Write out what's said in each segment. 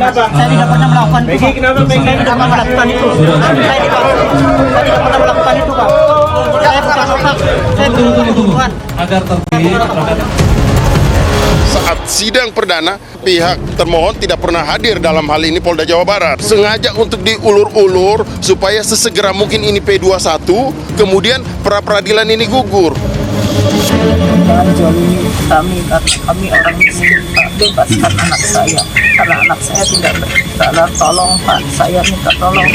Kenapa? Saya tidak pernah melakukan itu. Peggy, Pak. kenapa Peggy? Saya tidak pernah melakukan itu. Saya tidak pernah melakukan itu, Pak. Saya bukan otak. Saya bukan. Agar tertib. Saat sidang perdana, pihak termohon tidak pernah hadir dalam hal ini Polda Jawa Barat. Sengaja untuk diulur-ulur supaya sesegera mungkin ini P21, kemudian pra-peradilan ini gugur. Jangan jolimi kami, karena kami orang miskin, Pak. Bebaskan anak saya, karena anak saya tidak bersalah. Tolong, Pak, saya minta tolong.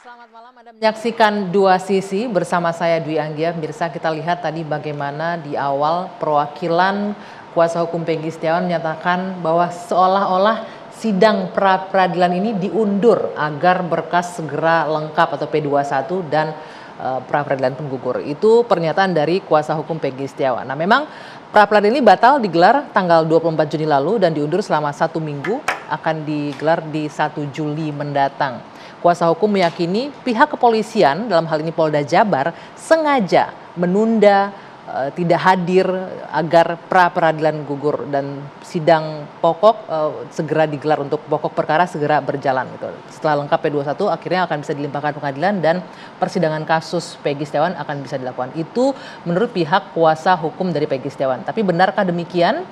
Selamat malam, Anda menyaksikan Dua Sisi bersama saya Dwi Anggia. Pemirsa, kita lihat tadi bagaimana di awal perwakilan kuasa hukum Peggy Setiawan menyatakan bahwa seolah-olah sidang pra-peradilan ini diundur agar berkas segera lengkap atau P21 dan pra-peradilan pun gugur. Itu pernyataan dari kuasa hukum Peggy Setiawan. Nah, memang pra-peradilan ini batal digelar tanggal 24 Juni lalu dan diundur selama 1 minggu, akan digelar di 1 Juli mendatang. Kuasa hukum meyakini pihak kepolisian, dalam hal ini Polda Jabar, sengaja menunda tidak hadir agar pra-peradilan gugur dan sidang pokok segera digelar, untuk pokok perkara segera berjalan. Gitu. Setelah lengkap P21 akhirnya akan bisa dilimpahkan pengadilan dan persidangan kasus Peggy Setiawan akan bisa dilakukan. Itu menurut pihak kuasa hukum dari Peggy Setiawan. Tapi benarkah demikian?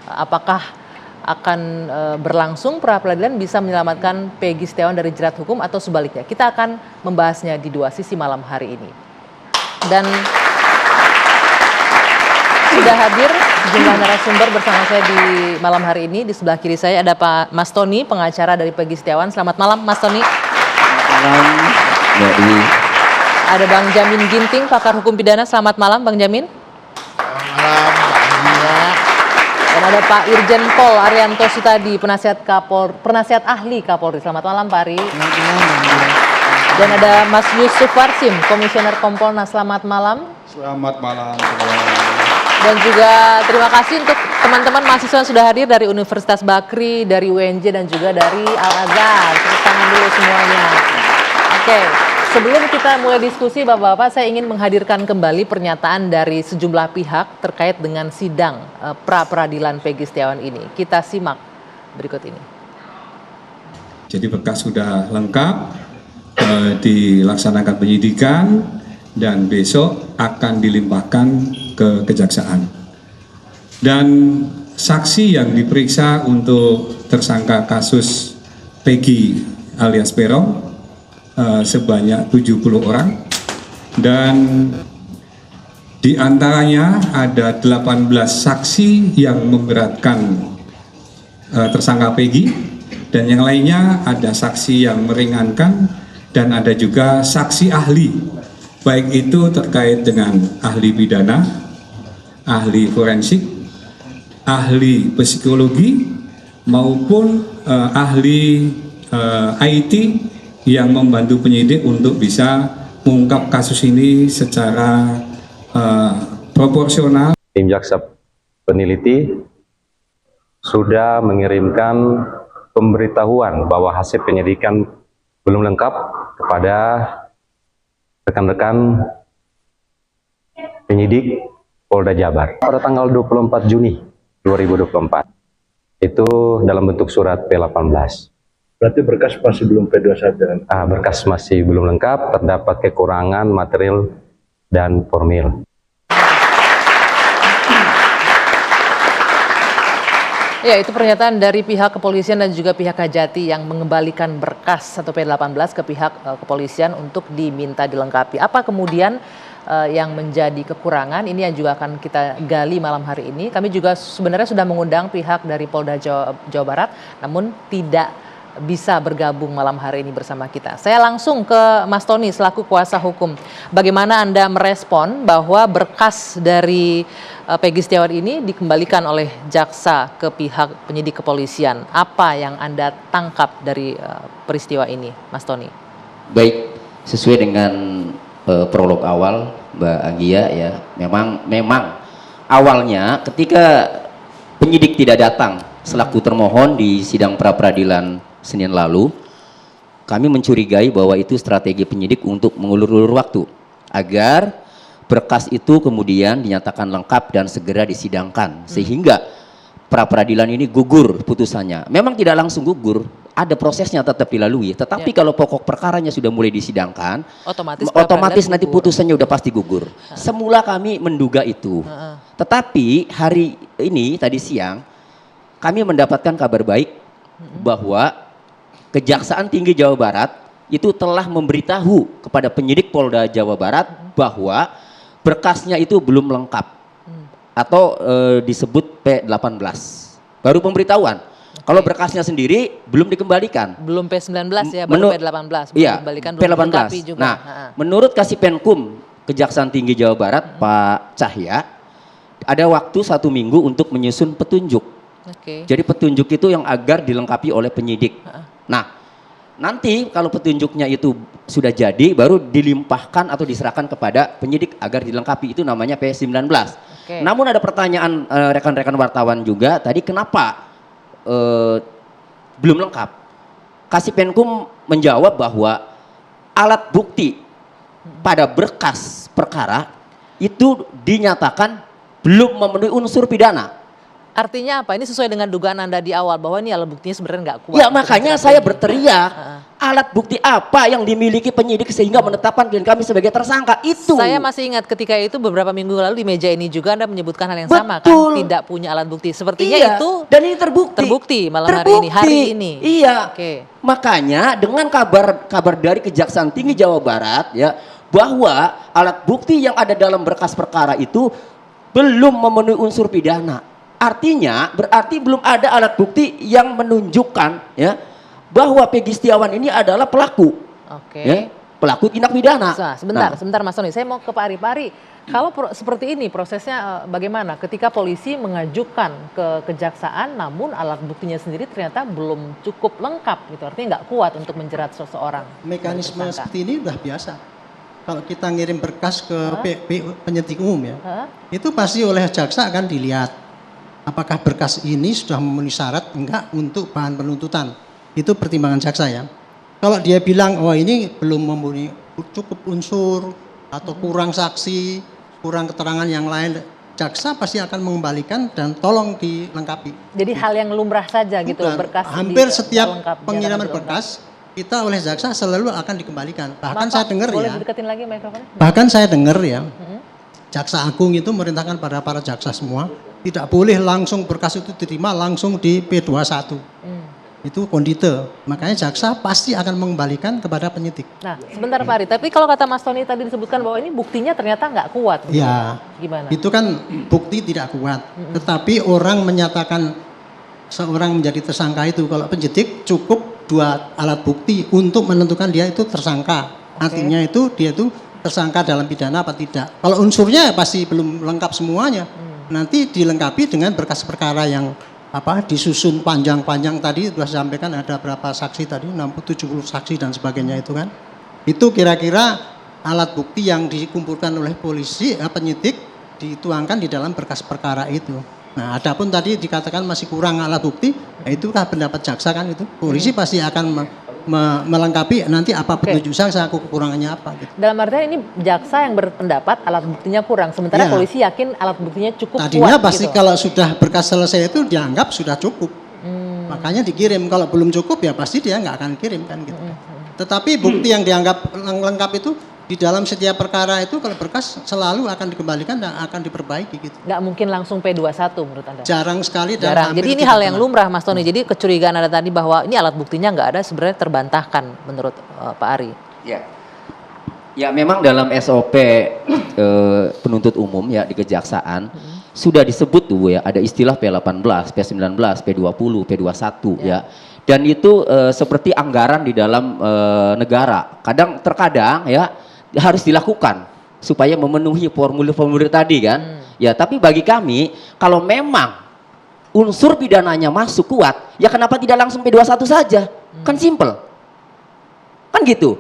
Apakah akan berlangsung pra-peradilan bisa menyelamatkan Peggy Setiawan dari jerat hukum atau sebaliknya? Kita akan membahasnya di Dua Sisi malam hari ini. Dan sudah hadir sejumlah narasumber bersama saya di malam hari ini. Di sebelah kiri saya ada Pak Mas Tony, pengacara dari Peggy Setiawan. Selamat malam, Mas Tony. Selamat malam, Mbak Dwi. Ada Bang Jamin Ginting, pakar hukum pidana. Selamat malam, Bang Jamin. Dan ada Pak Irjen Pol Arianto Sutadi, penasihat ahli Kapolri. Selamat malam, Pak Ari. Dan ada Mas Yusuf Warsim, Komisioner Kompolnas. Selamat malam. Selamat malam. Dan juga terima kasih untuk teman-teman mahasiswa yang sudah hadir dari Universitas Bakri, dari UNJ dan juga dari Al-Azhar. Tepuk tangan dulu semuanya. Oke. Sebelum kita mulai diskusi, Bapak-Bapak, saya ingin menghadirkan kembali pernyataan dari sejumlah pihak terkait dengan sidang pra-peradilan Peggy Setiawan ini. Kita simak berikut ini. Jadi berkas sudah lengkap, dilaksanakan penyidikan, dan besok akan dilimpahkan ke kejaksaan. Dan saksi yang diperiksa untuk tersangka kasus Peggy alias Peron sebanyak 70 orang, dan di antaranya ada 18 saksi yang memberatkan tersangka Peggy, dan yang lainnya ada saksi yang meringankan, dan ada juga saksi ahli, baik itu terkait dengan ahli pidana, ahli forensik, ahli psikologi, maupun ahli IT yang membantu penyidik untuk bisa mengungkap kasus ini secara proporsional. Tim jaksa peneliti sudah mengirimkan pemberitahuan bahwa hasil penyidikan belum lengkap kepada rekan-rekan penyidik Polda Jabar pada tanggal 24 Juni 2024. Itu dalam bentuk surat P18. Berarti berkas masih belum P21? Berkas masih belum lengkap, terdapat kekurangan material dan formil. Ya, itu pernyataan dari pihak kepolisian dan juga pihak Kajati yang mengembalikan berkas atau P18 ke pihak kepolisian untuk diminta dilengkapi. Apa kemudian yang menjadi kekurangan? Ini yang juga akan kita gali malam hari ini. Kami juga sebenarnya sudah mengundang pihak dari Polda Jawa Barat, namun tidak bisa bergabung malam hari ini bersama kita. Saya langsung ke Mas Tony selaku kuasa hukum. Bagaimana Anda merespon bahwa berkas dari Peggy Setiawan ini dikembalikan oleh jaksa ke pihak penyidik kepolisian? Apa yang Anda tangkap dari peristiwa ini, Mas Tony? Baik, sesuai dengan prolog awal Mbak Anggia ya, memang awalnya ketika penyidik tidak datang selaku termohon di sidang pra-peradilan Senin lalu, kami mencurigai bahwa itu strategi penyidik untuk mengulur-ulur waktu agar berkas itu kemudian dinyatakan lengkap dan segera disidangkan sehingga pra peradilan ini gugur putusannya. Memang tidak langsung gugur, ada prosesnya tetap dilalui. Tetapi kalau pokok perkaranya sudah mulai disidangkan, otomatis nanti putusannya udah pasti gugur. Semula kami menduga itu, tetapi hari ini tadi siang kami mendapatkan kabar baik bahwa Kejaksaan Tinggi Jawa Barat itu telah memberitahu kepada penyidik Polda Jawa Barat bahwa berkasnya itu belum lengkap atau disebut P18. Baru pemberitahuan. Kalau berkasnya sendiri belum dikembalikan. Belum P19 ya, baru P18. Belum Iya, dikembalikan, belum P18. dilengkapi juga. Nah, menurut Kasipenkum Kejaksaan Tinggi Jawa Barat, Pak Cahya, ada waktu 1 minggu untuk menyusun petunjuk. Jadi petunjuk itu yang agar dilengkapi oleh penyidik. Nah, nanti kalau petunjuknya itu sudah jadi, baru dilimpahkan atau diserahkan kepada penyidik agar dilengkapi. Itu namanya P19. Namun ada pertanyaan rekan-rekan wartawan juga tadi, kenapa belum lengkap? Kasipenkum menjawab bahwa alat bukti pada berkas perkara itu dinyatakan belum memenuhi unsur pidana. Artinya apa? Ini sesuai dengan dugaan Anda di awal bahwa ini alat buktinya sebenarnya nggak kuat. Ya makanya saya berteriak, alat bukti apa yang dimiliki penyidik sehingga menetapkan klien kami sebagai tersangka itu. Saya masih ingat ketika itu beberapa minggu lalu di meja ini juga Anda menyebutkan hal yang sama kan, tidak punya alat bukti. Sepertinya itu dan ini terbukti malam hari ini. Iya. Makanya dengan kabar dari Kejaksaan Tinggi Jawa Barat ya, bahwa alat bukti yang ada dalam berkas perkara itu belum memenuhi unsur pidana. Artinya berarti belum ada alat bukti yang menunjukkan ya bahwa Peggy Setiawan ini adalah pelaku. Ya, pelaku tindak pidana. Sebentar Mas Tony, saya mau ke Pak Ari. Pak Ari, kalau seperti ini prosesnya bagaimana ketika polisi mengajukan ke kejaksaan namun alat buktinya sendiri ternyata belum cukup lengkap gitu. Artinya nggak kuat untuk menjerat seseorang. Mekanisme seperti ini udah biasa. Kalau kita ngirim berkas ke penyidik umum ya, itu pasti oleh jaksa akan dilihat apakah berkas ini sudah memenuhi syarat enggak untuk bahan penuntutan. Itu pertimbangan jaksa ya. Kalau dia bilang oh ini belum memenuhi cukup unsur atau kurang saksi, kurang keterangan yang lain, jaksa pasti akan mengembalikan dan tolong dilengkapi. Jadi hal yang lumrah saja gitu. Berkas hampir setiap pengiriman berkas kita oleh jaksa selalu akan dikembalikan. Bahkan saya dengar boleh ya. deketin lagi mikrofonnya? Bahkan saya dengar ya. Jaksa Agung itu merintahkan pada para jaksa semua tidak boleh langsung berkas itu diterima langsung di P21. Itu kondite. Makanya jaksa pasti akan mengembalikan kepada penyidik. Nah, sebentar Pak Ari, tapi kalau kata Mas Tony tadi disebutkan bahwa ini buktinya ternyata nggak kuat. Ya, gimana? Itu kan bukti tidak kuat. Tetapi orang menyatakan seorang menjadi tersangka itu kalau penyidik cukup 2 alat bukti untuk menentukan dia itu tersangka. Artinya itu dia itu tersangka dalam pidana apa tidak. Kalau unsurnya pasti belum lengkap semuanya. Nanti dilengkapi dengan berkas perkara yang disusun panjang-panjang tadi sudah disampaikan ada berapa saksi tadi 60-70 saksi dan sebagainya itu kan. Itu kira-kira alat bukti yang dikumpulkan oleh polisi penyidik dituangkan di dalam berkas perkara itu. Nah, adapun tadi dikatakan masih kurang alat bukti, nah itulah pendapat jaksa kan itu. Polisi pasti akan melengkapi nanti apa petunjuk jaksa kekurangannya apa gitu. Dalam artian ini jaksa yang berpendapat alat buktinya kurang, sementara polisi yakin alat buktinya cukup tadinya kuat. Pasti gitu. Kalau sudah berkas selesai itu dianggap sudah cukup. Makanya dikirim, kalau belum cukup ya pasti dia nggak akan kirim kan gitu. Tetapi bukti yang dianggap lengkap itu di dalam setiap perkara itu kalau berkas selalu akan dikembalikan dan akan diperbaiki gitu. Nggak mungkin langsung P21 menurut Anda? Jarang sekali. Dan jarang. Jadi ini hal yang lumrah Mas Tony. Jadi kecurigaan Anda tadi bahwa ini alat buktinya nggak ada sebenarnya terbantahkan menurut Pak Ari. Ya memang dalam SOP penuntut umum ya di kejaksaan sudah disebut tuh ya ada istilah P18, P19, P20, P21 ya. Dan itu seperti anggaran di dalam negara. Terkadang ya harus dilakukan supaya memenuhi formulir-formulir tadi kan. Ya, tapi bagi kami kalau memang unsur pidananya masuk kuat, ya kenapa tidak langsung P21 saja? Kan simple. Kan gitu.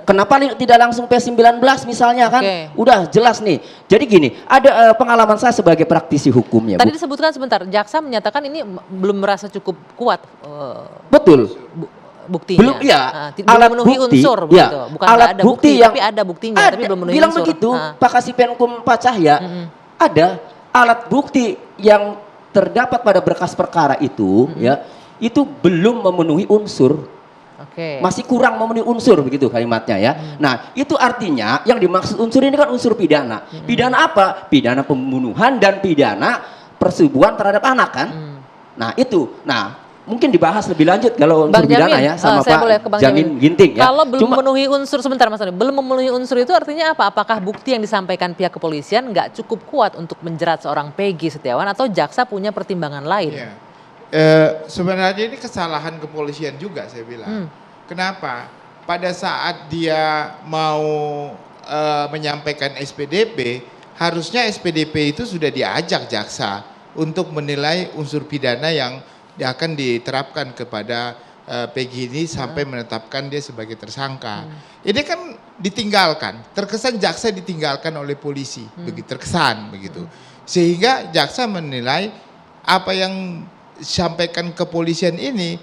Kenapa tidak langsung P19 misalnya kan? Udah jelas nih. Jadi gini, ada pengalaman saya sebagai praktisi hukum ya. Tadi disebutkan sebentar, jaksa menyatakan ini belum merasa cukup kuat. Betul. buktinya. Belum ya. Belum memenuhi unsur begitu. Ya, Bukan alat nggak ada bukti yang tapi ada buktinya, tapi belum memenuhi bilang unsur. begitu, Pak Kasipenkum Pak Cahya, ada alat bukti yang terdapat pada berkas perkara itu, ya, itu belum memenuhi unsur. Oke. Masih kurang memenuhi unsur begitu kalimatnya ya. Nah, itu artinya yang dimaksud unsur ini kan unsur pidana. Pidana apa? Pidana pembunuhan dan pidana persetubuhan terhadap anak kan. Nah, itu. Nah, mungkin dibahas lebih lanjut kalau unsur pidana ya sama saya boleh ke Pak Bang Jamin Ginting ya. Kalau belum memenuhi unsur, sebentar Mas Doni, belum memenuhi unsur itu artinya apa? Apakah bukti yang disampaikan pihak kepolisian nggak cukup kuat untuk menjerat seorang Peggy Setiawan atau jaksa punya pertimbangan lain? Ya. Sebenarnya ini kesalahan kepolisian juga saya bilang. Kenapa? Pada saat dia mau menyampaikan SPDP, harusnya SPDP itu sudah diajak jaksa untuk menilai unsur pidana yang akan diterapkan kepada Peggy ini sampai menetapkan dia sebagai tersangka. Ini kan ditinggalkan, terkesan jaksa ditinggalkan oleh polisi, begitu terkesan begitu. Sehingga jaksa menilai apa yang disampaikan kepolisian ini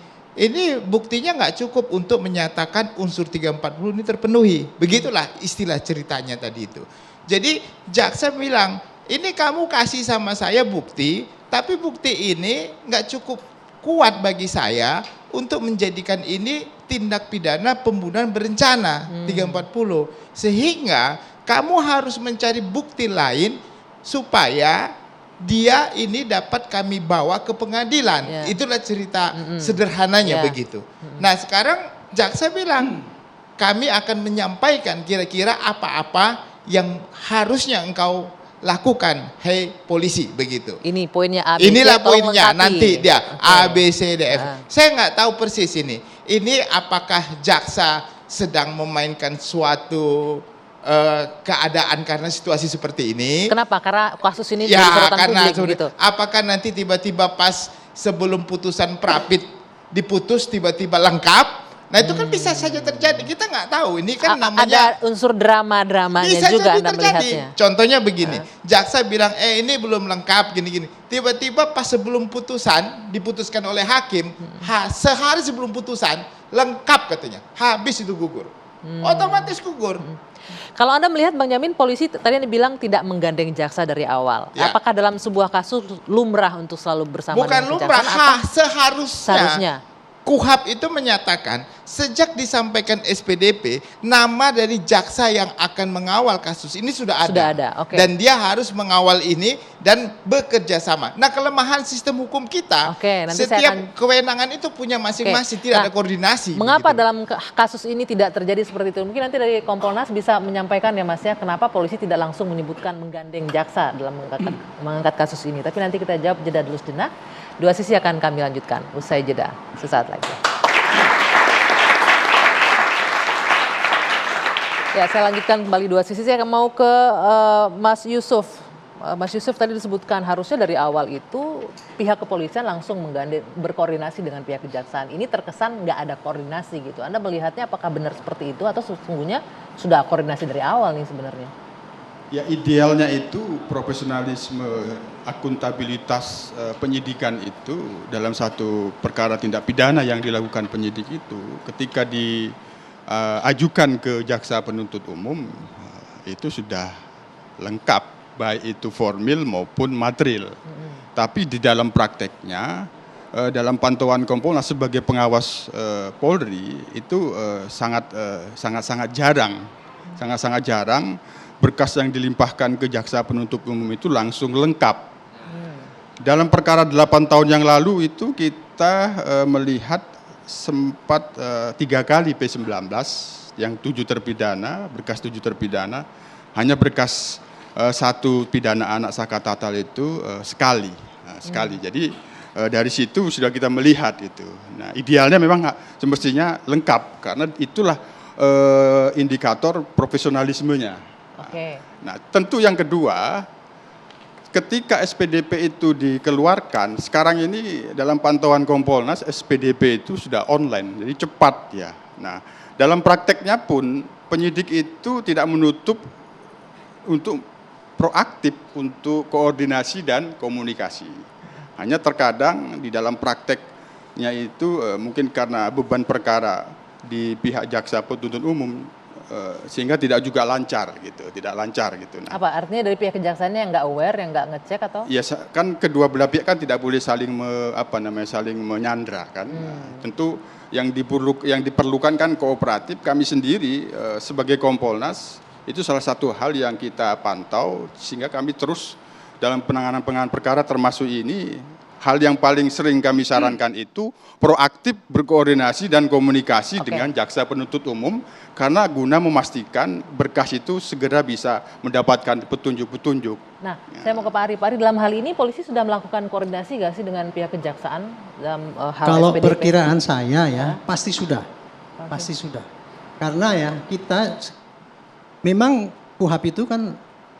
buktinya nggak cukup untuk menyatakan unsur 340 ini terpenuhi. Begitulah istilah ceritanya tadi itu. Jadi jaksa bilang, ini kamu kasih sama saya bukti, tapi bukti ini nggak cukup kuat bagi saya untuk menjadikan ini tindak pidana pembunuhan berencana 340. Sehingga kamu harus mencari bukti lain supaya dia ini dapat kami bawa ke pengadilan. Itulah cerita sederhananya begitu. Nah sekarang jaksa bilang, kami akan menyampaikan kira-kira apa-apa yang harusnya engkau lakukan, hei polisi, begitu. Ini poinnya A, B, C, Inilah tolong poinnya, lengkapi. nanti dia A, Oke. B, C, D, F. Saya nggak tahu persis ini. Ini apakah jaksa sedang memainkan suatu keadaan karena situasi seperti ini? Kenapa? Karena kasus ini Ya, jadi sorotan karena publik gitu. apakah nanti tiba-tiba pas sebelum putusan Prapit diputus tiba-tiba lengkap? Nah itu kan bisa saja terjadi. Kita nggak tahu. Ini kan namanya ada unsur drama-dramanya bisa juga jadi Anda terjadi. melihatnya. Contohnya begini, jaksa bilang, ini belum lengkap gini-gini. Tiba-tiba pas sebelum putusan diputuskan oleh hakim, sehari sebelum putusan lengkap katanya, habis itu gugur, otomatis gugur. Kalau Anda melihat Bang Jamin, polisi tadi Anda bilang tidak menggandeng jaksa dari awal. Ya. Apakah dalam sebuah kasus lumrah untuk selalu bersama Bukan dengan lumrah, kejaksaan? seharusnya. KUHAP itu menyatakan sejak disampaikan SPDP, nama dari jaksa yang akan mengawal kasus ini sudah ada. Sudah ada, oke. Dan dia harus mengawal ini dan bekerja sama. Nah kelemahan sistem hukum kita, Oke, nanti saya setiap akan- kewenangan itu punya masing-masing, tidak Nah, ada koordinasi. Mengapa begitu. dalam kasus ini tidak terjadi seperti itu? Mungkin nanti dari Kompolnas bisa menyampaikan ya Mas ya, kenapa polisi tidak langsung menyebutkan menggandeng jaksa dalam mengangkat kasus ini. Tapi nanti kita jawab jeda dulu sejenak. Dua sisi akan kami lanjutkan usai jeda sesaat lagi. Ya, saya lanjutkan kembali dua sisi. Saya mau ke Mas Yusuf. Mas Yusuf tadi disebutkan harusnya dari awal itu pihak kepolisian langsung menggandeng, berkoordinasi dengan pihak kejaksaan. Ini terkesan nggak ada koordinasi gitu. Anda melihatnya apakah benar seperti itu atau sesungguhnya sudah koordinasi dari awal nih sebenarnya? Ya idealnya itu profesionalisme, akuntabilitas penyidikan itu dalam satu perkara tindak pidana yang dilakukan penyidik itu ketika diajukan ke jaksa penuntut umum itu sudah lengkap baik itu formil maupun material. Tapi di dalam prakteknya dalam pantauan Kompolnas sebagai pengawas Polri itu sangat jarang berkas yang dilimpahkan ke jaksa penuntut umum itu langsung lengkap. Dalam perkara 8 tahun yang lalu itu kita melihat sempat 3 kali P19 yang 7 terpidana, berkas 7 terpidana, hanya berkas 1 pidana anak Saka Tatal itu sekali. Jadi dari situ sudah kita melihat itu. Nah idealnya memang semestinya lengkap karena itulah indikator profesionalismenya. Oke. Nah, tentu yang kedua, ketika SPDP itu dikeluarkan, sekarang ini dalam pantauan Kompolnas SPDP itu sudah online, jadi cepat ya. Nah, dalam prakteknya pun penyidik itu tidak menutup untuk proaktif untuk koordinasi dan komunikasi. Hanya terkadang di dalam praktek prosesnya itu mungkin karena beban perkara di pihak jaksa penuntut umum sehingga tidak juga lancar gitu, Nah, Apa artinya dari pihak kejaksaannya yang nggak aware, yang nggak ngecek atau? ya kan kedua belah pihak kan tidak boleh saling saling menyandra kan. Nah, tentu yang diperlukan kan kooperatif. Kami sendiri sebagai Kompolnas itu salah satu hal yang kita pantau sehingga kami terus dalam penanganan perkara termasuk ini. Hal yang paling sering kami sarankan itu proaktif berkoordinasi dan komunikasi dengan jaksa penuntut umum karena guna memastikan berkas itu segera bisa mendapatkan petunjuk-petunjuk. Nah, saya mau ke Pak Ari. Pak Ari, dalam hal ini polisi sudah melakukan koordinasi nggak sih dengan pihak kejaksaan dalam hal Kalau SPDP? perkiraan saya ya, pasti sudah. Pasti sudah. Karena ya kita memang KUHP itu kan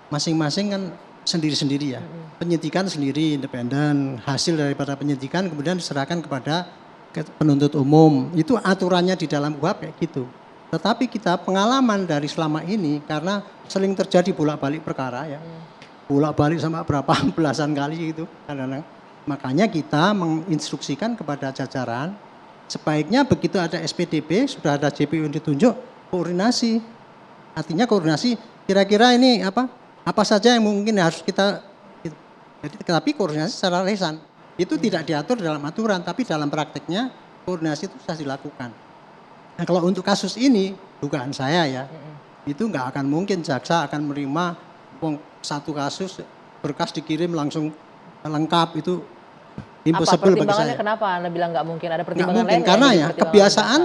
masing-masing kan sendiri-sendiri ya. Penyidikan sendiri independen, hasil daripada penyidikan kemudian diserahkan kepada penuntut umum. Itu aturannya di dalam KUHP kayak gitu. Tetapi kita pengalaman dari selama ini karena sering terjadi bolak-balik perkara ya. Bolak-balik sama berapa belasan kali gitu kadang-kadang. Makanya kita menginstruksikan kepada jajaran sebaiknya begitu ada SPDP, sudah ada JPU yang ditunjuk, koordinasi. Artinya koordinasi kira-kira ini apa saja yang mungkin harus kita, jadi tapi koordinasi secara lisan itu tidak diatur dalam aturan, tapi dalam prakteknya koordinasi itu sudah dilakukan. Nah kalau untuk kasus ini, dugaan saya ya, itu nggak akan mungkin jaksa akan menerima satu kasus berkas dikirim langsung lengkap, itu impossible bagi saya. Kenapa Anda bilang nggak mungkin? Ada pertimbangan nggak mungkin, lain? karena ya kebiasaan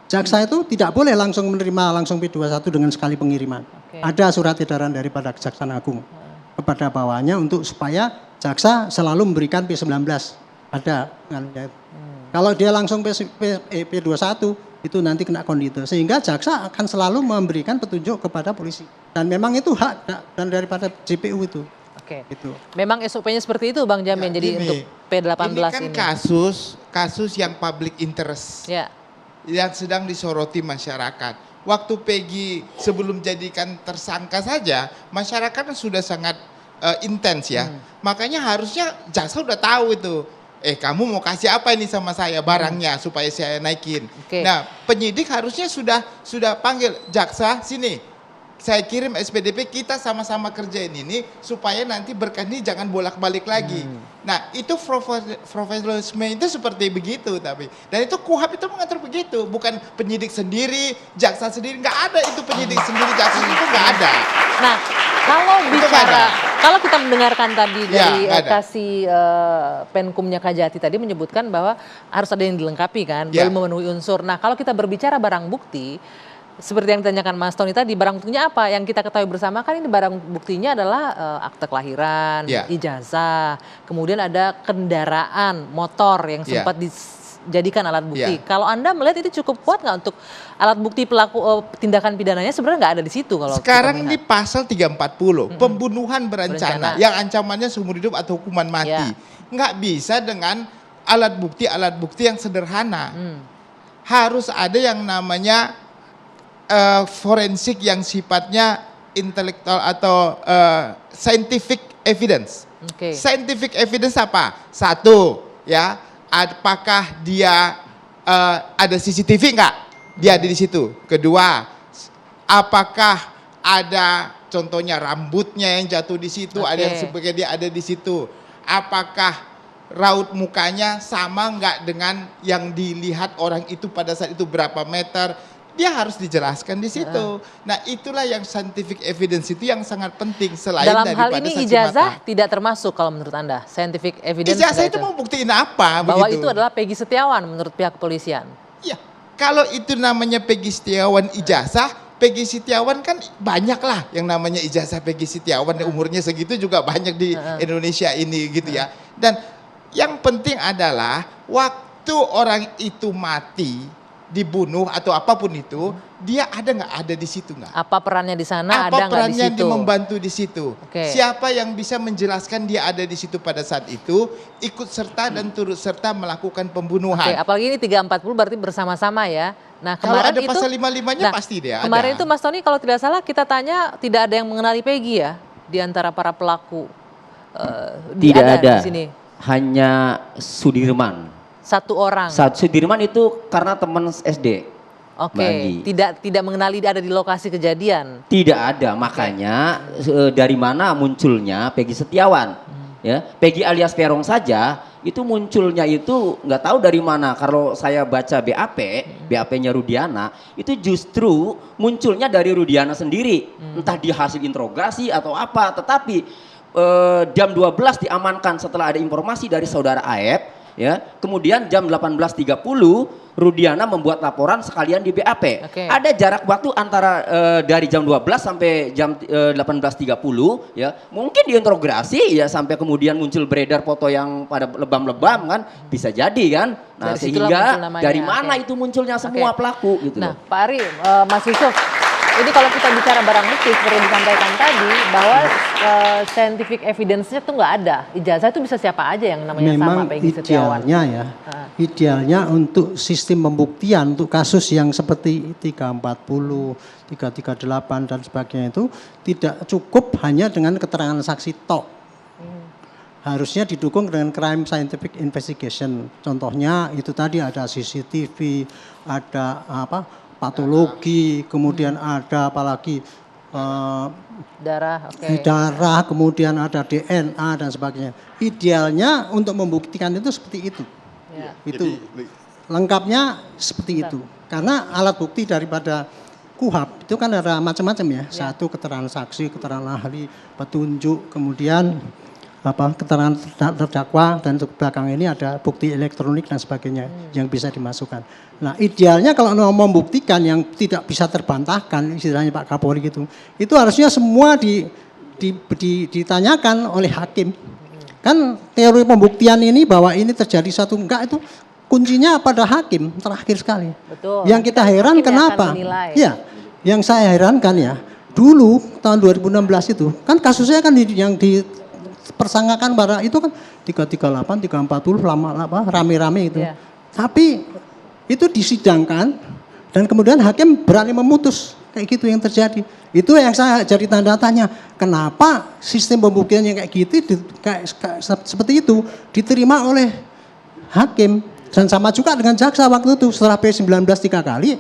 jaksa itu tidak boleh langsung menerima langsung P21 dengan sekali pengiriman. Ada surat edaran daripada Kejaksaan Agung kepada bawahannya untuk supaya jaksa selalu memberikan P19. Ada. Kalau dia langsung P21 itu nanti kena kondito. Sehingga jaksa akan selalu memberikan petunjuk kepada polisi. Dan memang itu hak dan daripada JPU itu. Oke. Gitu. Memang SOP-nya seperti itu Bang Jamin. Jadi gini, untuk P18 ini kan ini. kasus yang public interest. Ya. Yang sedang disoroti masyarakat. Waktu Peggy sebelum jadikan tersangka saja, masyarakat sudah sangat intens ya. Makanya harusnya jaksa udah tahu itu. Kamu mau kasih apa ini sama saya barangnya supaya saya naikin. Nah, penyidik harusnya sudah panggil jaksa sini. Saya kirim SPDP, kita sama-sama kerjain ini supaya nanti berkas ini jangan bolak-balik lagi. Nah, itu profesionalisme itu seperti begitu tapi. Dan itu KUHP itu mengatur begitu, bukan penyidik sendiri, jaksa sendiri, nggak ada itu penyidik sendiri, jaksa itu nggak ada. Nah, kalau kita mendengarkan tadi dari kasih Penkumnya Kajati tadi menyebutkan bahwa harus ada yang dilengkapi kan, belum memenuhi unsur. Nah, kalau kita berbicara barang bukti, seperti yang ditanyakan Mas Tony tadi, barang buktinya apa? Yang kita ketahui bersama kan ini barang buktinya adalah akte kelahiran, ijazah, kemudian ada kendaraan motor yang sempat dijadikan alat bukti. Kalau Anda melihat itu cukup kuat nggak untuk alat bukti pelaku tindakan pidananya sebenarnya nggak ada di situ kalau sekarang ini pasal 340 pembunuhan berencana yang ancamannya seumur hidup atau hukuman mati. Nggak bisa dengan alat bukti yang sederhana. Harus ada yang namanya forensik yang sifatnya intelektual atau scientific evidence. Scientific evidence apa? Satu, ya, apakah dia ada CCTV enggak? Dia ada di situ. Kedua, apakah ada contohnya rambutnya yang jatuh di situ, ada yang sebagai dia ada di situ. Apakah raut mukanya sama enggak dengan yang dilihat orang itu pada saat itu berapa meter? Dia harus dijelaskan di situ. Nah, itulah yang scientific evidence itu yang sangat penting selain dalam daripada hal ini saksi ijazah mata. tidak termasuk kalau menurut Anda. Scientific evidence Ijazah itu mau buktiin apa? Bahwa begitu? itu adalah Peggy Setiawan menurut pihak kepolisian. Ya, kalau itu namanya Peggy Setiawan ijazah, Peggy Setiawan kan banyak lah yang namanya ijazah Peggy Setiawan. Umurnya segitu juga banyak di Indonesia ini gitu ya. Dan yang penting adalah waktu orang itu mati, dibunuh atau apapun itu, dia ada nggak ada di situ nggak? Apa perannya di sana? Apa ada nggak di perannya situ? dia membantu di situ? Siapa yang bisa menjelaskan dia ada di situ pada saat itu, ikut serta dan turut serta melakukan pembunuhan. Apalagi ini 340 berarti bersama-sama ya. Nah, kalau kemarin ada itu pasal 55-nya pasti dia ada. Kemarin itu Mas Tony kalau tidak salah kita tanya tidak ada yang mengenali Peggy ya di antara para pelaku. Tidak ada. Di sini. Hanya Sudirman Satu orang. Sudirman itu karena teman SD. Oke, tidak mengenali ada di lokasi kejadian. Tidak ada, makanya dari mana munculnya Peggy Setiawan? Ya, Peggy alias Peron saja itu munculnya itu nggak tahu dari mana. Kalau saya baca BAP-nya Rudiana itu justru munculnya dari Rudiana sendiri, entah di hasil interogasi atau apa. Tetapi jam 12 diamankan setelah ada informasi dari saudara Aep. Ya, kemudian jam 18.30 Rudiana membuat laporan sekalian di BAP. Ada jarak waktu antara dari jam 12 sampai jam 18.30 ya. Mungkin diinterogasi ya sampai kemudian muncul beredar foto yang pada lebam-lebam kan, bisa jadi kan. Nah, sehingga dari mana itu munculnya semua pelaku gitu. Nah, Pak Ari, Mas Yusuf, ini kalau kita bicara barang bukti seperti disampaikan tadi bahwa scientific evidence-nya tuh nggak ada. Ijazah itu bisa siapa aja yang namanya sama Peggy Setiawan. Idealnya untuk sistem pembuktian untuk kasus yang seperti 340, 338 dan sebagainya itu tidak cukup hanya dengan keterangan saksi tok. Harusnya didukung dengan crime scientific investigation. Contohnya itu tadi ada CCTV, ada patologi, kemudian ada apalagi darah, kemudian ada DNA dan sebagainya. Idealnya untuk membuktikan itu seperti itu. Itu lengkapnya seperti itu. Karena alat bukti daripada KUHP itu kan ada macam-macam ya. Satu keterangan saksi, keterangan ahli, petunjuk, kemudian keterangan terdakwa, dan untuk belakang ini ada bukti elektronik dan sebagainya yang bisa dimasukkan. Nah, idealnya kalau mau membuktikan yang tidak bisa terbantahkan, istilahnya Pak Kapolri itu harusnya semua ditanyakan oleh hakim. Kan teori pembuktian ini bahwa ini terjadi satu enggak itu kuncinya pada hakim terakhir sekali. Betul. Yang kita heran kenapa? Ya, yang saya herankan ya, dulu tahun 2016 itu kan kasusnya kan yang dipersangkakan pada itu kan 338, 340 rame-rame itu. Tapi itu disidangkan dan kemudian hakim berani memutus, kayak gitu yang terjadi. Itu yang saya jadi tanda tanya, kenapa sistem pembuktian yang kayak gitu seperti itu diterima oleh hakim, dan sama juga dengan jaksa waktu itu setelah P19 3 kali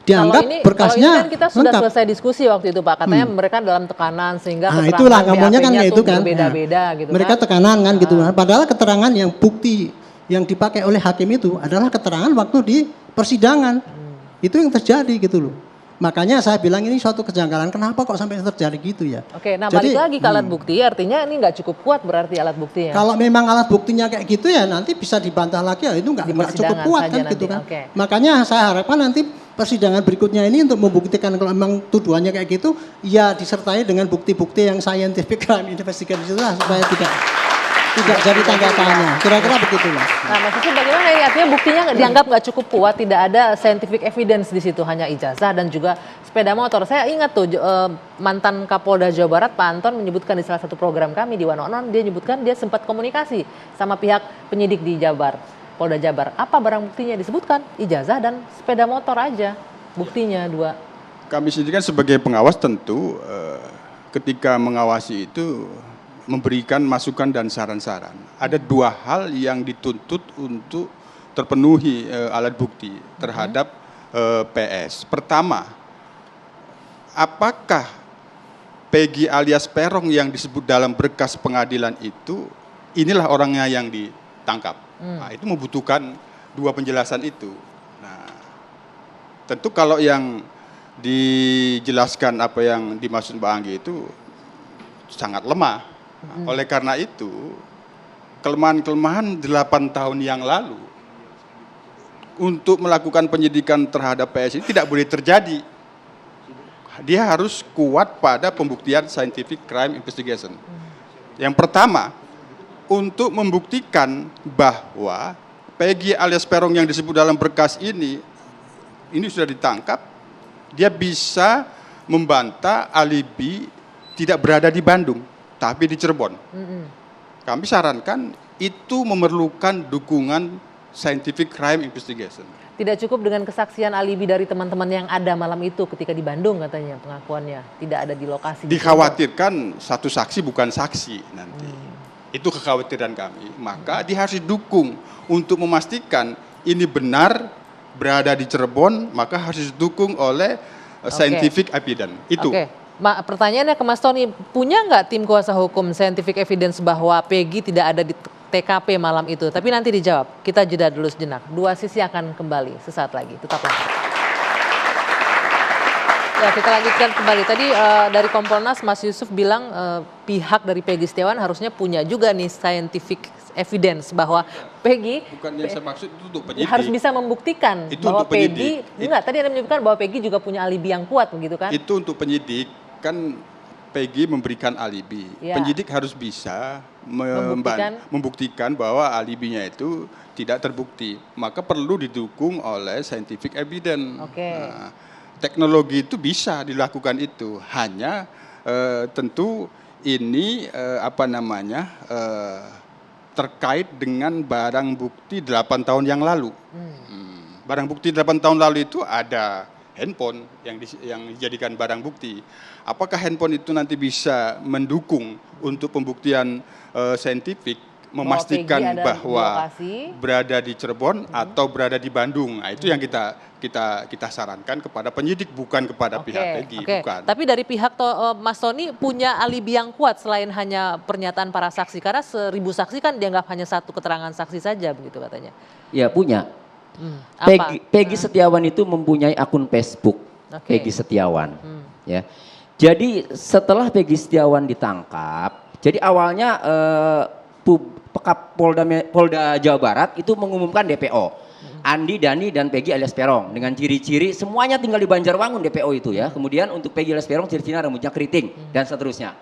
dianggap berkasnya kalau ini kan kita sudah lengkap. Selesai diskusi wakti itu Pak, katanya mereka dalam tekanan sehingga keterangan itulah ngomongnya kan kayak itu kan berbeda-beda gitu mereka tekanan kan gitu, padahal keterangan yang bukti yang dipakai oleh hakim itu adalah keterangan waktu di persidangan. Itu yang terjadi gitu loh. Makanya saya bilang ini suatu kejanggalan, kenapa kok sampai terjadi gitu ya. Oke, nah balik lagi ke alat bukti, artinya ini nggak cukup kuat berarti alat buktinya. Kalau memang alat buktinya kayak gitu ya nanti bisa dibantah lagi, ya itu nggak cukup kuat kan gitu kan. Makanya saya harapkan nanti persidangan berikutnya ini untuk membuktikan kalau memang tuduhannya kayak gitu, ya disertai dengan bukti-bukti yang scientific crime investigation itu supaya tidak jadi tanda tanya. Kira-kira begitulah. Nah, maksudnya bagaimana ya? Artinya buktinya dianggap nggak cukup kuat, tidak ada scientific evidence di situ, hanya ijazah dan juga sepeda motor. Saya ingat tuh mantan Kapolda Jawa Barat Pak Anton menyebutkan di salah satu program kami di One, dia menyebutkan dia sempat komunikasi sama pihak penyidik di Jabar, Polda Jabar. Apa barang buktinya disebutkan? Ijazah dan sepeda motor aja. Buktinya 2. Kami sendiri kan sebagai pengawas tentu ketika mengawasi itu memberikan masukan dan saran-saran. Ada 2 hal yang dituntut untuk terpenuhi alat bukti terhadap PS. Pertama, apakah Peggy alias Peron yang disebut dalam berkas pengadilan itu, inilah orangnya yang ditangkap. Nah, itu membutuhkan 2 penjelasan itu. Nah, tentu kalau yang dijelaskan apa yang dimaksud Mbak Anggi itu sangat lemah. Oleh karena itu, kelemahan-kelemahan 8 tahun yang lalu untuk melakukan penyidikan terhadap PS ini tidak boleh terjadi. Dia harus kuat pada pembuktian scientific crime investigation. Yang pertama, untuk membuktikan bahwa Peggy alias Peron yang disebut dalam berkas ini sudah ditangkap, dia bisa membantah alibi tidak berada di Bandung, tapi di Cirebon. Kami sarankan itu memerlukan dukungan scientific crime investigation. Tidak cukup dengan kesaksian alibi dari teman-teman yang ada malam itu ketika di Bandung katanya pengakuannya, tidak ada di lokasi. Dikhawatirkan satu saksi bukan saksi nanti. Itu kekhawatiran kami. Maka dia harus didukung untuk memastikan ini benar berada di Cirebon, maka harus didukung oleh scientific evidence. Itu. Oke. Pertanyaannya ke Mas Tony, punya nggak tim kuasa hukum scientific evidence bahwa Peggy tidak ada di TKP malam itu? Tapi nanti dijawab. Kita jeda dulu sejenak. Dua Sisi akan kembali sesaat lagi. Tetaplah. Ya, kita lanjutkan kembali. Tadi dari Kompolnas Mas Yusuf bilang pihak dari Peggy Setiawan harusnya punya juga nih scientific evidence bahwa Peggy bukan yang saya maksud itu untuk penyidik. Harus bisa membuktikan itu bahwa untuk Peggy enggak, tadi Anda menyebutkan bahwa Peggy juga punya alibi yang kuat begitu kan? Itu untuk penyidik, kan Peggy memberikan alibi. Ya. Penyidik harus bisa membuktikan bahwa alibinya itu tidak terbukti. Maka perlu didukung oleh scientific evidence. Oke. Nah, teknologi itu bisa dilakukan itu, hanya tentu ini terkait dengan barang bukti 8 tahun yang lalu. Barang bukti 8 tahun lalu itu ada handphone yang dijadikan barang bukti. Apakah handphone itu nanti bisa mendukung untuk pembuktian saintifik, memastikan bahwa berada di Cirebon atau berada di Bandung? Nah, itu yang kita sarankan kepada penyidik, bukan kepada pihak Peggy. Bukan. Tapi dari pihak Mas Tony punya alibi yang kuat selain hanya pernyataan para saksi, karena 1000 saksi kan dianggap hanya satu keterangan saksi saja begitu katanya. Ya punya. Peggy Setiawan itu mempunyai akun Facebook. Peggy Setiawan. Ya. Jadi setelah Peggy Setiawan ditangkap, jadi awalnya Polda Jawa Barat itu mengumumkan DPO. Andi, Dani, dan Peggy alias Peron dengan ciri-ciri semuanya tinggal di Banjarwangun DPO itu ya. Kemudian untuk Peggy alias Peron ciri-cirinya rambutnya keriting dan seterusnya.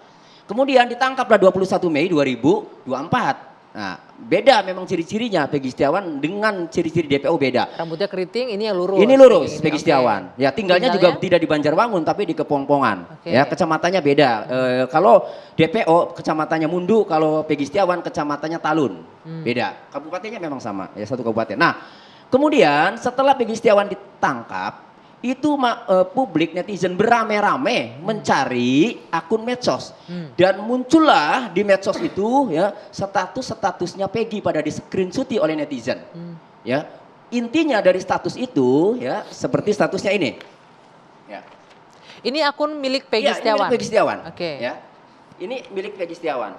Kemudian ditangkaplah 21 Mei 2024. Nah, beda memang ciri-cirinya Peggy Setiawan dengan ciri-ciri DPO beda. Rambutnya keriting, ini yang lurus. Ini lurus Peggy Setiawan. Ya, tinggalnya juga tidak di Banjarwangun tapi di Kepongpongan. Ya, kecamatannya beda. Kalau DPO kecamatannya Mundu, kalau Peggy Setiawan kecamatannya Talun. Beda. Kabupatennya memang sama, ya satu kabupaten. Nah, kemudian setelah Peggy Setiawan ditangkap, itu publik netizen beramai-ramai mencari akun medsos dan muncullah di medsos itu ya statusnya Peggy pada di screenshooti oleh netizen. Ya, intinya dari status itu ya seperti statusnya ini. Ya. Ini akun milik Peggy Setiawan. Ini milik Peggy Setiawan. Oke. Ya. Ini milik Peggy Setiawan.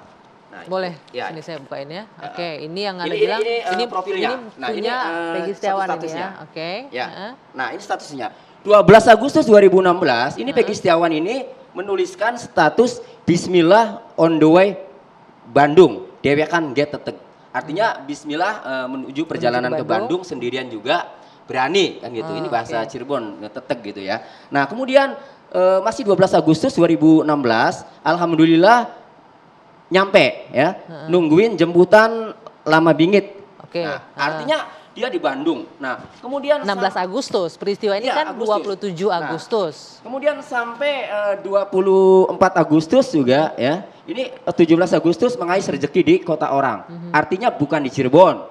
Nah, boleh, ya. Sini saya bukain ya. Oke, ini yang Anda bilang, ini profilnya. Ini punya Peggy Setiawan ini ya. Oke. Ya. Nah, ini statusnya. 12 Agustus 2016, ini Peggy Setiawan ini menuliskan status Bismillah on the way Bandung, dewekan get tetek. Artinya Bismillah menuju perjalanan ke Bandung sendirian juga berani kan gitu. Ini bahasa Cirebon, tetek gitu ya. Nah, kemudian masih 12 Agustus 2016, alhamdulillah nyampe ya, nungguin jemputan lama bingit. Nah, artinya dia di Bandung. Nah, kemudian 16 Agustus, peristiwa ini kan Agustus. 27 Agustus. Nah, kemudian sampai 24 Agustus juga ya. Ini 17 Agustus mengais rezeki di kota orang. Artinya bukan di Cirebon.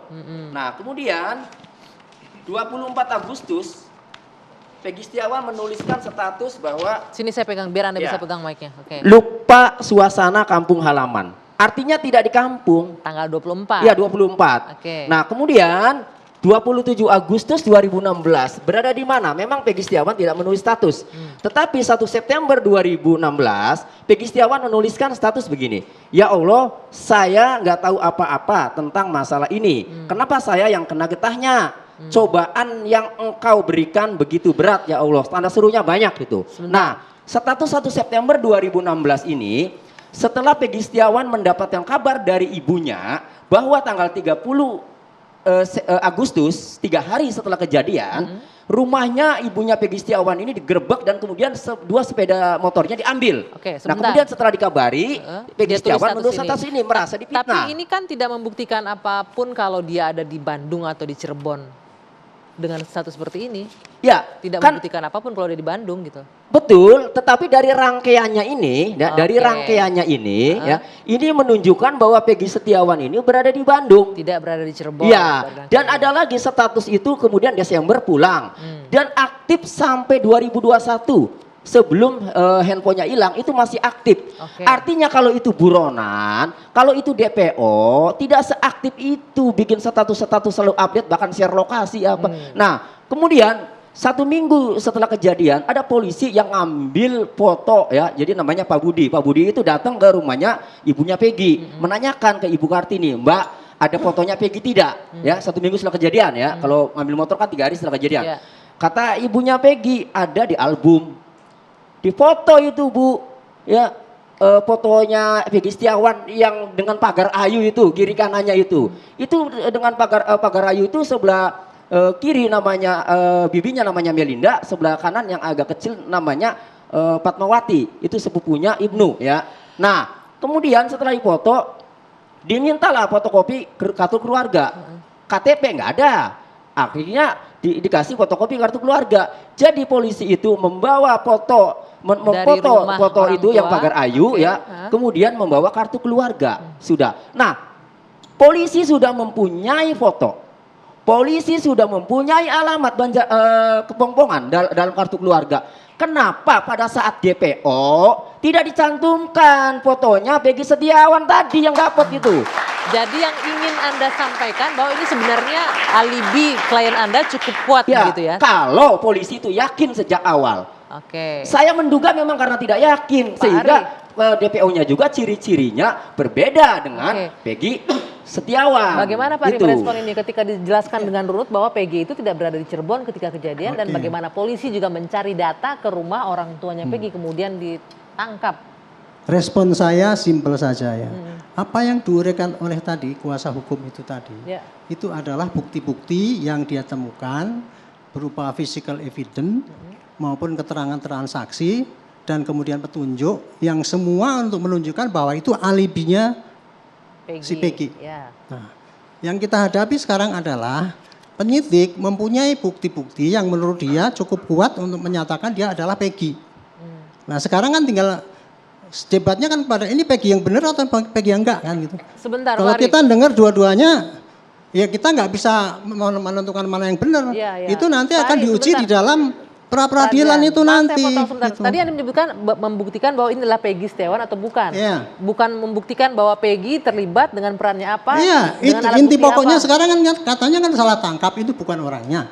Nah, kemudian 24 Agustus Peggy Setiawan menuliskan status bahwa sini saya pegang biar Anda bisa pegang mic-nya. Oke. Lupa suasana kampung halaman. Artinya tidak di kampung. Tanggal 24. Iya, 24. Oke. Nah, kemudian 27 Agustus 2016 berada di mana? Memang Peggy Setiawan tidak menulis status. Tetapi 1 September 2016 Peggy Setiawan menuliskan status begini. Ya Allah, saya nggak tahu apa-apa tentang masalah ini. Kenapa saya yang kena getahnya? Cobaan yang engkau berikan begitu berat ya Allah. Tanda serunya banyak gitu. Nah, status 1 September 2016 ini setelah Peggy Setiawan mendapatkan kabar dari ibunya bahwa tanggal 30 Agustus, 3 hari setelah kejadian, rumahnya ibunya Peggy Setiawan ini digerebek dan kemudian 2 sepeda motornya diambil. Nah, kemudian setelah dikabari, Peggy Setiawan menulis status ini merasa difitnah. Tapi ini kan tidak membuktikan apapun kalau dia ada di Bandung atau di Cirebon dengan status seperti ini. Ya, tidak membuktikan apapun kalau dia di Bandung gitu. Betul, tetapi dari rangkaiannya ini, ya, ini menunjukkan bahwa Peggy Setiawan ini berada di Bandung. Tidak berada di Cirebon. Ya, dan ada lagi status itu kemudian Desember pulang. Dan aktif sampai 2021. sebelum handphonenya hilang itu masih aktif. Oke. Artinya kalau itu buronan, kalau itu DPO tidak seaktif itu bikin status selalu update bahkan share lokasi apa. Nah, kemudian 1 minggu setelah kejadian ada polisi yang ngambil foto ya. Jadi namanya Pak Budi. Pak Budi itu datang ke rumahnya ibunya Peggy, menanyakan ke Ibu Kartini, "Mbak, ada fotonya Peggy tidak?" Ya, 1 minggu setelah kejadian ya. Kalau ngambil motor kan 3 hari setelah kejadian. Yeah. Kata ibunya Peggy, ada di album. Di foto itu Bu, ya fotonya Peggy Setiawan yang dengan pagar ayu itu, kiri kanannya itu. Itu dengan pagar ayu itu sebelah kiri namanya bibinya namanya Melinda, sebelah kanan yang agak kecil namanya Fatmawati. Itu sepupunya Ibnu ya. Nah, kemudian setelah dipoto dimintalah fotokopi kartu keluarga. KTP nggak ada. Akhirnya dikasih fotokopi kartu keluarga. Jadi polisi itu membawa foto foto itu yang pagar ayu ya, kemudian membawa kartu keluarga. Sudah. Nah, polisi sudah mempunyai foto. Polisi sudah mempunyai alamat kepongpongan dalam kartu keluarga. Kenapa pada saat DPO tidak dicantumkan fotonya Peggy Setiawan tadi yang dapat itu? Jadi yang ingin Anda sampaikan bahwa ini sebenarnya alibi klien Anda cukup kuat ya, gitu ya? Kalau polisi itu yakin sejak awal. Oke. Saya menduga memang karena tidak yakin, sehingga DPO-nya juga ciri-cirinya berbeda dengan Peggy Setiawan. Bagaimana Pak Ari gitu. merespon ini ketika dijelaskan dengan runut bahwa Peggy itu tidak berada di Cirebon ketika kejadian dan bagaimana polisi juga mencari data ke rumah orang tuanya Peggy kemudian ditangkap? Respon saya simpel saja ya. Apa yang diuraikan oleh tadi kuasa hukum itu tadi, itu adalah bukti-bukti yang dia temukan berupa physical evidence maupun keterangan transaksi dan kemudian petunjuk yang semua untuk menunjukkan bahwa itu alibinya si Peggy. Nah, yang kita hadapi sekarang adalah penyidik mempunyai bukti-bukti yang menurut dia cukup kuat untuk menyatakan dia adalah Peggy. Nah, sekarang kan tinggal debatnya kan pada ini Peggy yang benar atau Peggy yang enggak kan gitu. Sebentar, kalau kita dengar dua-duanya, ya kita nggak bisa menentukan mana yang benar. Itu nanti akan diuji di dalam pra-peradilan itu nanti. Gitu. Tadi Anda menyebutkan membuktikan bahwa ini adalah Peggy Setiawan atau bukan? Bukan membuktikan bahwa Peggy terlibat dengan perannya apa? Iya, inti pokoknya apa? Sekarang kan katanya kan salah tangkap itu bukan orangnya.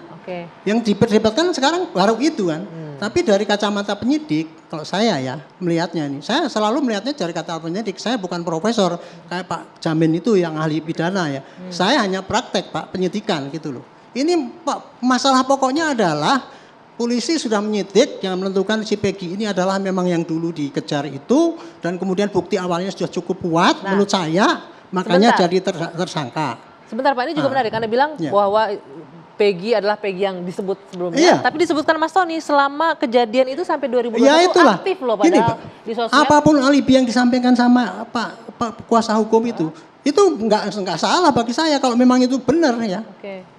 Yang diperdebatkan sekarang baru itu kan. Tapi dari kacamata penyidik, kalau saya ya melihatnya ini, saya selalu melihatnya dari kacamata penyidik. Saya bukan profesor kayak Pak Jamin itu yang ahli pidana ya. Saya hanya praktek Pak penyidikan gitu loh. Ini Pak, masalah pokoknya adalah polisi sudah menyidik yang menentukan si Peggy ini adalah memang yang dulu dikejar itu dan kemudian bukti awalnya sudah cukup kuat menurut saya, makanya jadi tersangka. Sebentar Pak, ini juga menarik. Anda bilang bahwa Peggy adalah Peggy yang disebut sebelumnya, tapi disebutkan Mas Tony selama kejadian itu sampai 2021 aktif loh padahal di sosial. Apapun alibi yang disampaikan sama Pak kuasa hukum itu nggak salah bagi saya kalau memang itu benar ya.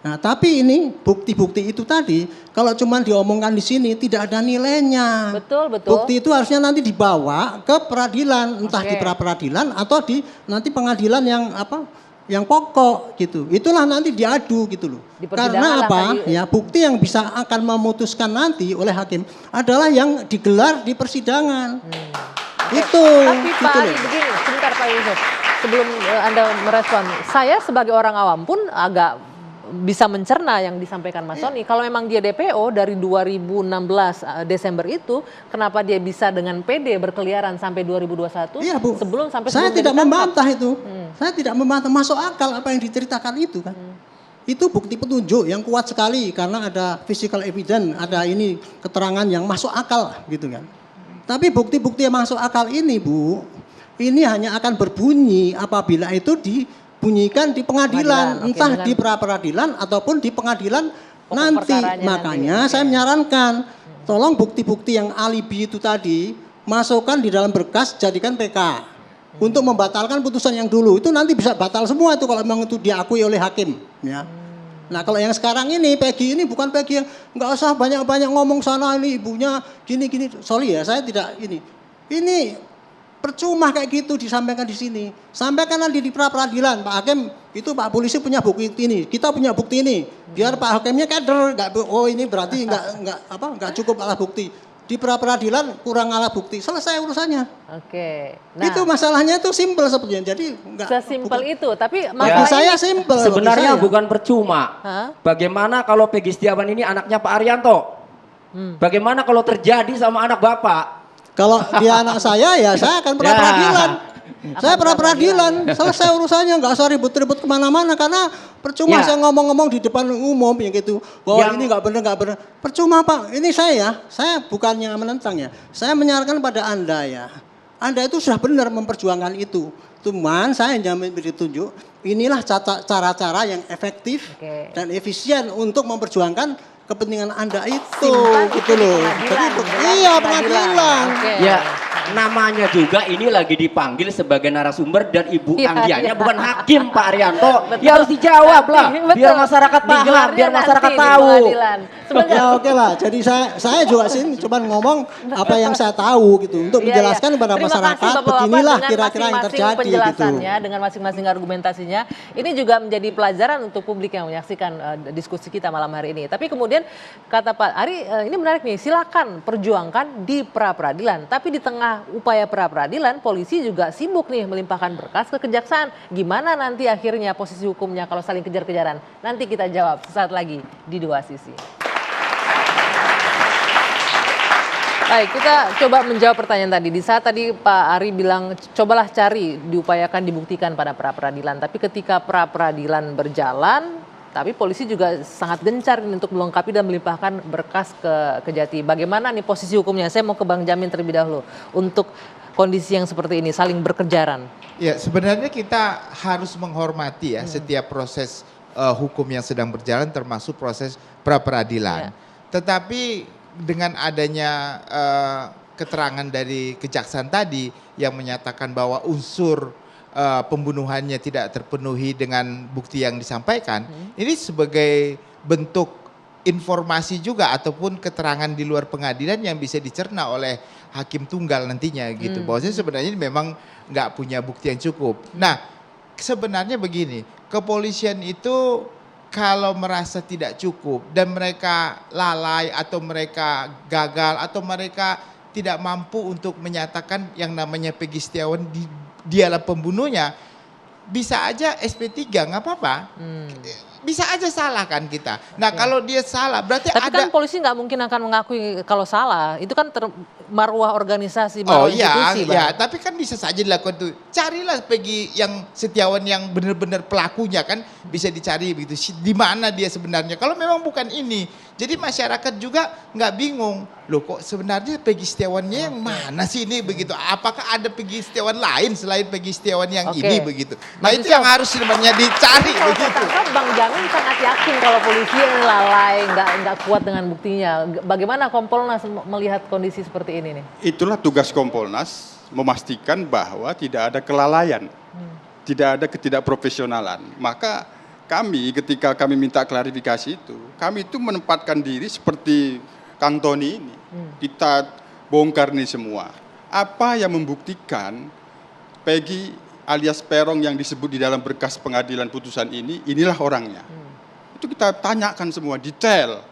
Nah, tapi ini bukti-bukti itu tadi kalau cuma diomongkan di sini tidak ada nilainya. Betul. Bukti itu harusnya nanti dibawa ke peradilan, entah di pra peradilan atau di nanti pengadilan yang pokok gitu. Itulah nanti diadu gitu loh. Karena apa? Ya bukti yang bisa akan memutuskan nanti oleh hakim adalah yang digelar di persidangan. Itu. Tapi Pak Ali, begini, sebentar Pak Yusuf. Sebelum Anda merespon, saya sebagai orang awam pun agak bisa mencerna yang disampaikan Mas Tony. Kalau memang dia DPO dari 2016 Desember itu, kenapa dia bisa dengan PD berkeliaran sampai 2021? Iya Bu. Saya tidak membantah itu. Saya tidak membantah, masuk akal apa yang diceritakan itu kan. Itu bukti petunjuk yang kuat sekali karena ada physical evidence, ada ini keterangan yang masuk akal gitu kan. Tapi bukti-bukti yang masuk akal ini Bu, ini hanya akan berbunyi apabila itu bunyikan di pengadilan, entah di pra peradilan ataupun di pengadilan nanti. Makanya saya menyarankan, tolong bukti-bukti yang alibi itu tadi masukkan di dalam berkas, jadikan PK untuk membatalkan putusan yang dulu. Itu nanti bisa batal semua itu kalau memang itu diakui oleh hakim. Ya. Nah kalau yang sekarang ini Peggy ini bukan Peggy yang nggak usah banyak-banyak ngomong sana ini ibunya gini-gini. Sorry ya saya tidak ini. Percuma kayak gitu disampaikan di sini. Sampaikan nanti di pra peradilan, Pak Hakim itu Pak polisi punya bukti ini, kita punya bukti ini. Biar Pak Hakimnya kader, ini berarti nggak cukup alat bukti. di pra-peradilan kurang alat bukti, selesai urusannya. Oke. Itu masalahnya itu simpel sebetulnya. Jadi enggak sesimpel itu, tapi bagi saya simpel. Sebenarnya bagi saya. bukan percuma. Bagaimana kalau Peggy Setiawan ini anaknya Pak Arianto? Bagaimana kalau terjadi sama anak Bapak? Kalau dia anak saya ya saya akan pra-peradilan. Saya pra-peradilan, selesai urusannya, nggak usah ribut-ribut kemana-mana karena percuma saya ngomong-ngomong di depan umum yang gitu bahwa ini nggak benar. Percuma Pak, ini saya bukannya menentang ya, saya menyarankan pada Anda ya, Anda itu sudah benar memperjuangkan itu. Cuman saya hanya memberi tunjuk, inilah cara-cara yang efektif dan efisien untuk memperjuangkan kepentingan Anda itu, gitu loh. Jadi iya pengadilan. Ya, namanya juga ini lagi dipanggil sebagai narasumber dan Ibu Anggianya bukan hakim Pak Arianto. Ya harus dijawab lah, biar masyarakat paham, biar masyarakat tahu. Ya oke lah. Jadi saya juga sih cuma ngomong apa yang saya tahu gitu untuk menjelaskan kepada masyarakat beginilah kira-kira yang terjadi penjelasannya gitu. dengan masing-masing argumentasinya. Ini juga menjadi pelajaran untuk publik yang menyaksikan diskusi kita malam hari ini. Tapi kemudian kata Pak Ari, ini menarik nih, silakan perjuangkan di pra-peradilan. Tapi di tengah upaya pra-peradilan, polisi juga sibuk nih melimpahkan berkas ke kejaksaan. Gimana nanti akhirnya posisi hukumnya kalau saling kejar-kejaran? Nanti kita jawab sesaat lagi di Dua Sisi. Baik, kita coba menjawab pertanyaan tadi. Di saat tadi Pak Ari bilang, cobalah cari, diupayakan dibuktikan pada pra-peradilan. Tapi ketika pra-peradilan berjalan, tapi polisi juga sangat gencar untuk melengkapi dan melimpahkan berkas ke Kejati. Bagaimana nih posisi hukumnya? Saya mau ke Bang Jamin terlebih dahulu. Untuk kondisi yang seperti ini, saling berkejaran. Ya, sebenarnya kita harus menghormati ya setiap proses hukum yang sedang berjalan, termasuk proses pra-peradilan. Tetapi dengan adanya keterangan dari kejaksaan tadi yang menyatakan bahwa unsur pembunuhannya tidak terpenuhi dengan bukti yang disampaikan, ini sebagai bentuk informasi juga ataupun keterangan di luar pengadilan yang bisa dicerna oleh hakim tunggal nantinya gitu. Bahwasanya sebenarnya ini memang nggak punya bukti yang cukup. Nah, sebenarnya begini, kepolisian itu kalau merasa tidak cukup dan mereka lalai atau mereka gagal atau mereka tidak mampu untuk menyatakan yang namanya Peggy Setiawan dialah pembunuhnya, bisa aja SP3 nggak apa-apa. Bisa aja salah kan kita. Nah kalau dia salah berarti tapi ada. Kan polisi nggak mungkin akan mengakui kalau salah. Itu kan marwah organisasi, Oh marwah institusi. iya, tapi kan bisa saja dilakukan tuh. Carilah Peggy yang Setiawan yang benar-benar pelakunya kan bisa dicari begitu. Di mana dia sebenarnya? Kalau memang bukan ini, jadi masyarakat juga nggak bingung. Loh kok sebenarnya Peggy Setiawannya yang mana sih ini begitu? Apakah ada Peggy Setiawan lain selain Peggy Setiawan yang ini begitu? Nah itu yang harus sebenarnya dicari begitu. Bang Jamin sangat yakin kalau polisi yang lalai, nggak kuat dengan buktinya. Bagaimana Kompolnas melihat kondisi seperti ini nih? Itulah tugas Kompolnas, memastikan bahwa tidak ada kelalaian, tidak ada ketidakprofesionalan. Maka kami ketika kami minta klarifikasi itu, kami itu menempatkan diri seperti Kang Tony ini. Kita bongkar nih semua. Apa yang membuktikan Peggy alias Peron yang disebut di dalam berkas pengadilan putusan ini, inilah orangnya. Itu kita tanyakan semua detail.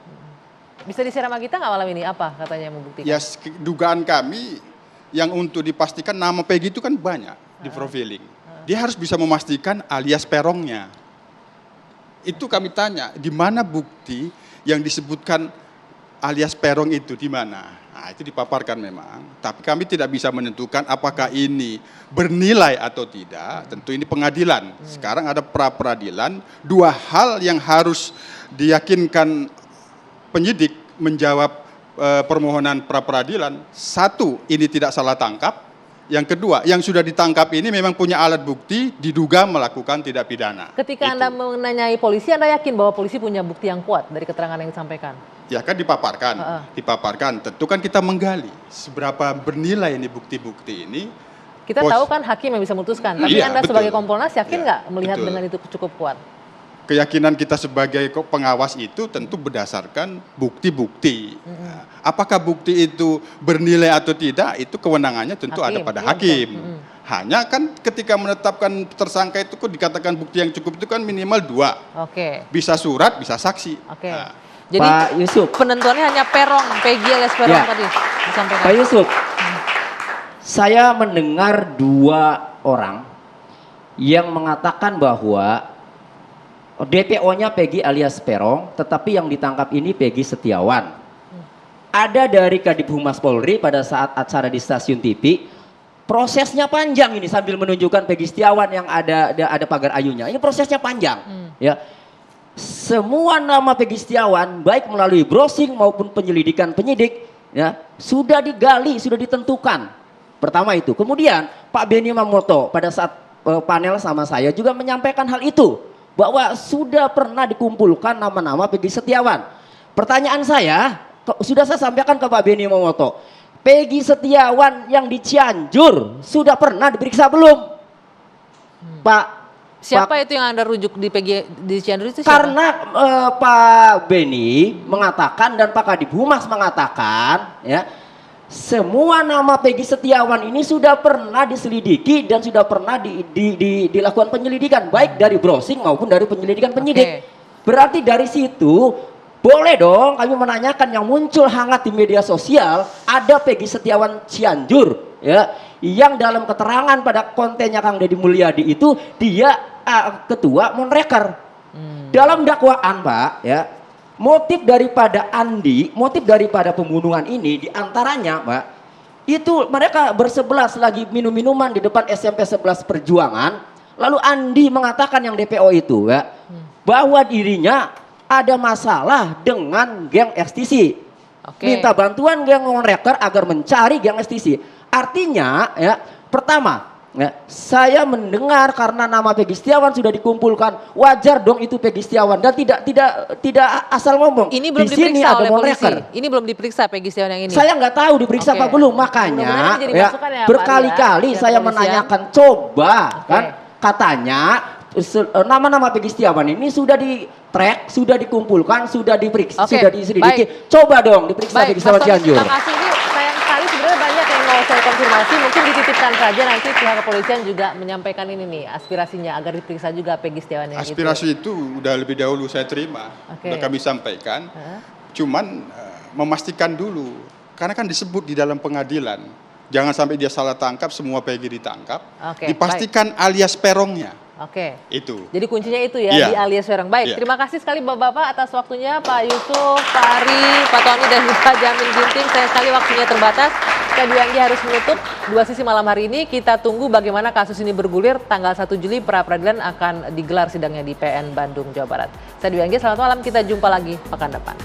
Bisa di-share sama kita nggak malam ini? Apa katanya yang membuktikan? Ya, dugaan kami yang untuk dipastikan nama Peggy itu kan banyak di profiling. Dia harus bisa memastikan alias Perongnya. Itu kami tanya, di mana bukti yang disebutkan alias Perong itu, di mana? Nah, itu dipaparkan memang. Tapi kami tidak bisa menentukan apakah ini bernilai atau tidak. Tentu ini pengadilan. Sekarang ada pra-peradilan. Dua hal yang harus diyakinkan penyidik menjawab permohonan pra-peradilan. Satu, ini tidak salah tangkap. Yang kedua, yang sudah ditangkap ini memang punya alat bukti diduga melakukan tindak pidana. Ketika Anda menanyai polisi, Anda yakin bahwa polisi punya bukti yang kuat dari keterangan yang disampaikan? Ya kan dipaparkan, dipaparkan. Tentu kan kita menggali seberapa bernilai ini bukti-bukti ini. Kita tahu kan hakim yang bisa memutuskan, tapi Anda betul. sebagai Kompolnas yakin nggak melihat betul. dengan itu cukup kuat? Keyakinan kita sebagai pengawas itu tentu berdasarkan bukti-bukti. Apakah bukti itu bernilai atau tidak, itu kewenangannya tentu ada pada hakim. Hanya kan ketika menetapkan tersangka itu kok dikatakan bukti yang cukup itu kan minimal 2. Oke. Bisa surat, bisa saksi. Oke. Jadi Pak Yusuf, penentuannya hanya peron, Peggy alias peron Ya. tadi disampaikan. Pak Yusuf, saya mendengar 2 orang yang mengatakan bahwa DPO-nya Peggy alias Peron, tetapi yang ditangkap ini Peggy Setiawan. Ada dari Kadif Humas Polri pada saat acara di stasiun TV, prosesnya panjang ini sambil menunjukkan Peggy Setiawan yang ada pagar ayunya. Ini prosesnya panjang, ya. Semua nama Peggy Setiawan baik melalui browsing maupun penyelidikan penyidik, ya, sudah digali, sudah ditentukan. Pertama itu. Kemudian Pak Benny Mamoto pada saat panel sama saya juga menyampaikan hal itu, bahwa sudah pernah dikumpulkan nama-nama Peggy Setiawan. Pertanyaan saya, sudah saya sampaikan ke Pak Benny Mamoto, Peggy Setiawan yang di Cianjur sudah pernah diperiksa belum? Pak, Siapa itu yang Anda rujuk di Cianjur itu siapa? Karena Pak Benny mengatakan dan Pak Kadif Humas mengatakan, ya, semua nama Peggy Setiawan ini sudah pernah diselidiki dan sudah pernah dilakukan penyelidikan, baik dari browsing maupun dari penyelidikan penyidik. Berarti dari situ boleh dong kami menanyakan, yang muncul hangat di media sosial ada Peggy Setiawan Cianjur, ya, yang dalam keterangan pada kontennya Kang Deddy Mulyadi itu dia ketua Monreker. Dalam dakwaan, Pak, ya, motif daripada Andi, motif daripada pembunuhan ini diantaranya, Pak, itu mereka bersebelas lagi minum-minuman di depan SMP 11 Perjuangan. Lalu Andi mengatakan, yang DPO itu, ya, bahwa dirinya ada masalah dengan geng ekstisi. Minta bantuan geng Monreker agar mencari geng ekstisi. Artinya, ya, pertama, ya, saya mendengar karena nama Peggy Setiawan sudah dikumpulkan, wajar dong itu Peggy Setiawan, dan tidak asal ngomong. Ini belum di sini diperiksa ada oleh polisi. Monreker. Ini belum diperiksa Peggy Setiawan yang ini. Saya nggak tahu diperiksa apa belum, makanya ya, berkali-kali saya menanyakan, coba kan katanya nama-nama Peggy Setiawan ini sudah di track, sudah dikumpulkan, sudah diperiksa, sudah diselidiki. Coba dong diperiksa Peggy Setiawan Cianjur. Terima kasih. Ini sayang sekali, sebenarnya banyak yang mau saya konfirmasi, mungkin dititipkan saja nanti pihak kepolisian juga menyampaikan ini nih aspirasinya agar diperiksa juga Peggy Setiawan yang aspirasi itu udah lebih dahulu saya terima, udah kami sampaikan. Cuman memastikan dulu, karena kan disebut di dalam pengadilan, jangan sampai dia salah tangkap, semua Peggy ditangkap, dipastikan alias perongnya. Itu. Jadi kuncinya itu ya, di alias Peron. Baik, terima kasih sekali Bapak-Bapak atas waktunya, Pak Yusuf, Pak Ari, Pak Tony, dan Pak Jamin Ginting. Sayang sekali waktunya terbatas. Saya Dwi Anggi harus menutup Dua Sisi malam hari ini. Kita tunggu bagaimana kasus ini bergulir. Tanggal 1 Juli pra-peradilan akan digelar sidangnya di PN Bandung, Jawa Barat. Saya Dwi Anggi, selamat malam. Kita jumpa lagi pekan depan.